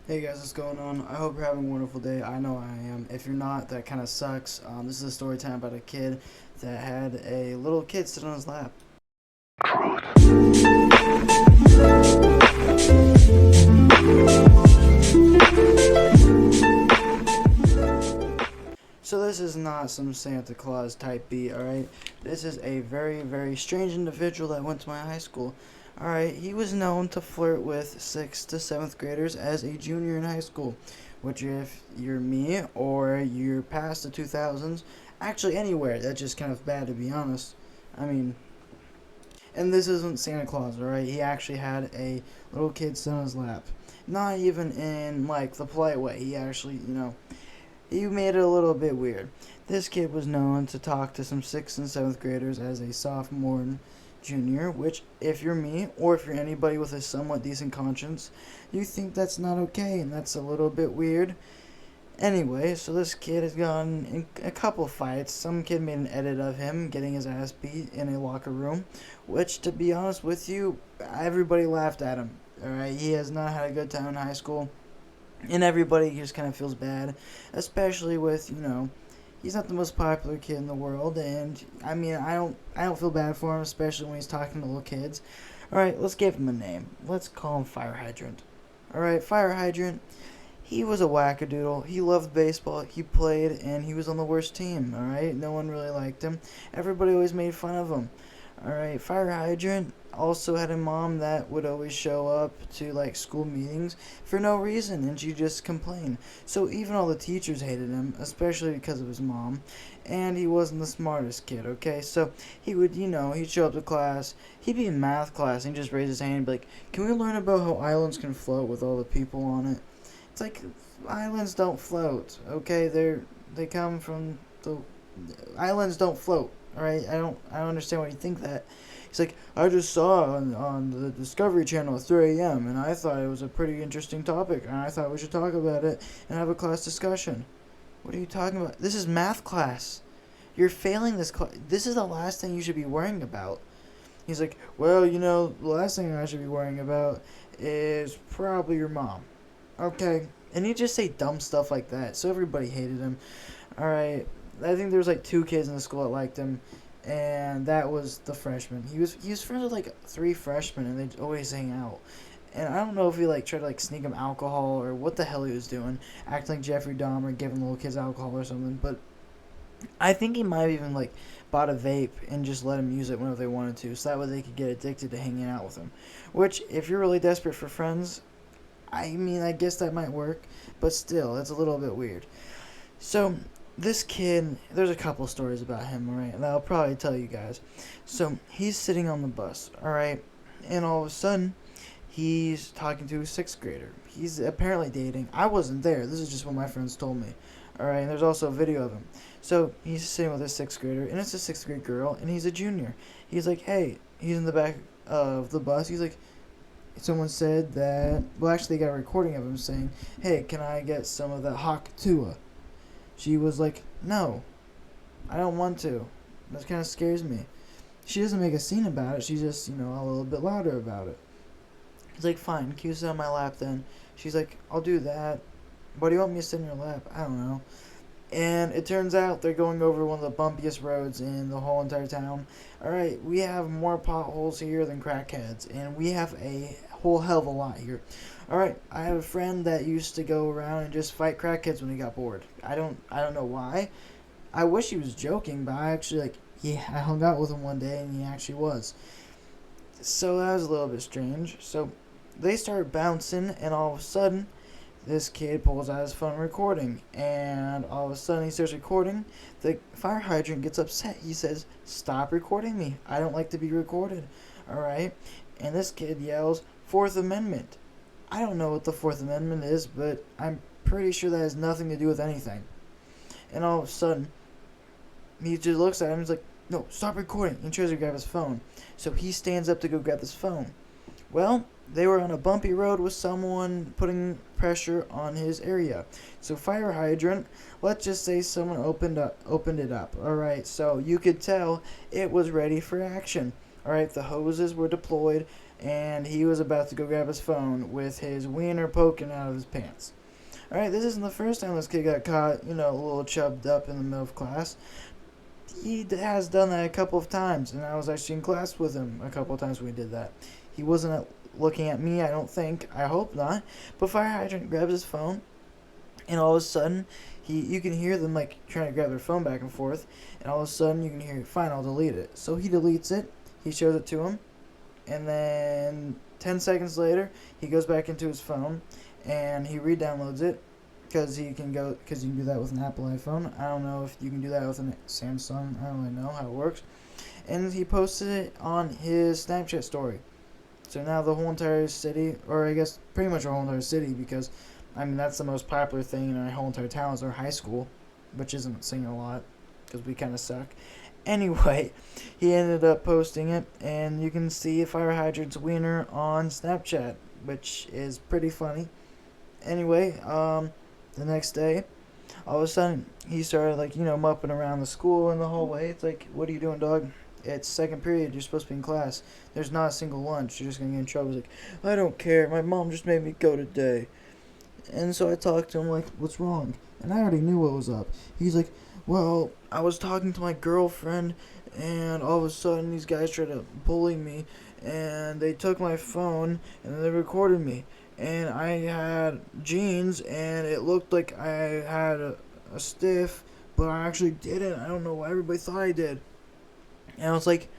Hey guys, what's going on? I hope you're having a wonderful day. I know I am. If you're not, that kind of sucks. This is a story time about a kid that had a little kid sit on his lap. So this is not some Santa Claus type beat, alright? This is a very, very strange individual that went to my high school. Alright, he was known to flirt with 6th to 7th graders as a junior in high school. Which if you're me or you're past the 2000s, actually anywhere, that's just kind of bad to be honest. I mean, and this isn't Santa Claus, alright? He actually had a little kid sit on his lap. Not even in, like, the polite way. He actually, he made it a little bit weird. This kid was known to talk to some 6th and 7th graders as a sophomore and junior, which, if you're me, or if you're anybody with a somewhat decent conscience, you think that's not okay, and that's a little bit weird. Anyway, so this kid has gotten in a couple fights. Some kid made an edit of him getting his ass beat in a locker room, which, to be honest with you, everybody laughed at him. Alright, he has not had a good time in high school, and everybody just kind of feels bad, especially with, he's not the most popular kid in the world, and I mean, I don't feel bad for him, especially when he's talking to little kids. All right, let's give him a name. Let's call him Fire Hydrant. All right, Fire Hydrant. He was a wackadoodle. He loved baseball. He played, and he was on the worst team. All right, no one really liked him. Everybody always made fun of him. Alright, Fire Hydrant also had a mom that would always show up to like school meetings for no reason and she just complained. So even all the teachers hated him, especially because of his mom, and he wasn't the smartest kid, okay? So he would, he'd show up to class, he'd be in math class and he'd just raise his hand and be like, "Can we learn about how islands can float with all the people on it?" It's like islands don't float, okay? They come from the islands don't float. All right, I don't understand why you think that. He's like, "I just saw on the Discovery Channel at 3 a.m. and I thought it was a pretty interesting topic and I thought we should talk about it and have a class discussion." What are you talking about? This is math class. You're failing this class. This is the last thing you should be worrying about. He's like, "Well, the last thing I should be worrying about is probably your mom." Okay. And he just say dumb stuff like that. So everybody hated him. All right. I think there was like two kids in the school that liked him, and that was the freshman. He was friends with like three freshmen, and they'd always hang out. And I don't know if he like tried to like sneak him alcohol or what the hell he was doing, acting like Jeffrey Dahmer, giving little kids alcohol or something. But I think he might have even like bought a vape and just let them use it whenever they wanted to, so that way they could get addicted to hanging out with him. Which, if you're really desperate for friends, I mean, I guess that might work, but still, it's a little bit weird. So, this kid, there's a couple stories about him, alright, and I'll probably tell you guys. So, he's sitting on the bus, alright, and all of a sudden, he's talking to a sixth grader. He's apparently dating. I wasn't there. This is just what my friends told me. Alright, and there's also a video of him. So, he's sitting with a sixth grader, and it's a sixth grade girl, and he's a junior. He's like, hey, he's in the back of the bus. He's like, someone said that, well, actually, they got a recording of him saying, "Hey, can I get some of that hawk tua?" She was like, "No, I don't want to. That kind of scares me." She doesn't make a scene about it. She's just, a little bit louder about it. He's like, "Fine, can you sit on my lap then?" She's like, "I'll do that. Why do you want me to sit in your lap?" "I don't know." And it turns out they're going over one of the bumpiest roads in the whole entire town. Alright, we have more potholes here than crackheads, and we have a whole hell of a lot here. Alright, I have a friend that used to go around and just fight crackheads when he got bored. I don't know why. I wish he was joking, but I actually I hung out with him one day and he actually was. So that was a little bit strange. So they start bouncing, and all of a sudden this kid pulls out his phone recording, and all of a sudden he starts recording. The fire hydrant gets upset. He says, "Stop recording me. I don't like to be recorded." Alright? And this kid yells, "Fourth Amendment." I don't know what the Fourth Amendment is, but I'm pretty sure that has nothing to do with anything. And all of a sudden, he just looks at him and he's like, "No, stop recording," and tries to grab his phone. So he stands up to go grab his phone. Well, they were on a bumpy road with someone putting pressure on his area. So fire hydrant, let's just say someone opened it up. All right, so you could tell it was ready for action. All right, the hoses were deployed, and he was about to go grab his phone with his wiener poking out of his pants. Alright, this isn't the first time this kid got caught, a little chubbed up in the middle of class. He has done that a couple of times, and I was actually in class with him a couple of times when he did that. He wasn't looking at me, I don't think. I hope not. But Fire Hydrant grabs his phone, and all of a sudden, you can hear them like trying to grab their phone back and forth, and all of a sudden you can hear, fine, I'll delete it. So he deletes it, he shows it to him, and then 10 seconds later, he goes back into his phone, and he re-downloads it, because you can do that with an Apple iPhone. I don't know if you can do that with a Samsung. I don't really know how it works. And he posted it on his Snapchat story. So now the whole entire city, or I guess pretty much our whole entire city, because that's the most popular thing in our whole entire town is our high school, which isn't saying a lot because we kind of suck. Anyway, he ended up posting it, and you can see Fire Hydrant's wiener on Snapchat, which is pretty funny. Anyway, the next day, all of a sudden, he started, mopping around the school in the hallway. It's like, what are you doing, dog? It's second period. You're supposed to be in class. There's not a single lunch. You're just going to get in trouble. He's like, I don't care. My mom just made me go today. And so I talked to him, like, what's wrong? And I already knew what was up. He's like, well, I was talking to my girlfriend, and all of a sudden, these guys tried to bully me, and they took my phone, and they recorded me. And I had jeans, and it looked like I had a stiff, but I actually didn't. I don't know why everybody thought I did. And I was like,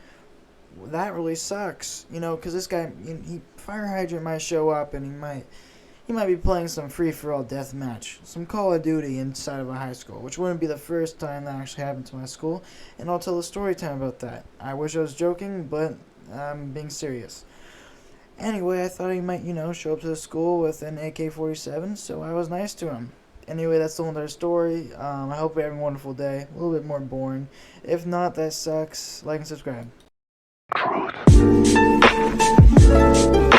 well, that really sucks, because this guy, Fire Hydrant might show up, and he might be playing some free-for-all deathmatch, some Call of Duty inside of a high school, which wouldn't be the first time that actually happened to my school, and I'll tell a story time about that. I wish I was joking, but I'm being serious. Anyway, I thought he might, show up to the school with an AK-47, so I was nice to him. Anyway, that's the whole entire story. I hope you have a wonderful day. A little bit more boring. If not, that sucks. Like and subscribe. Truth.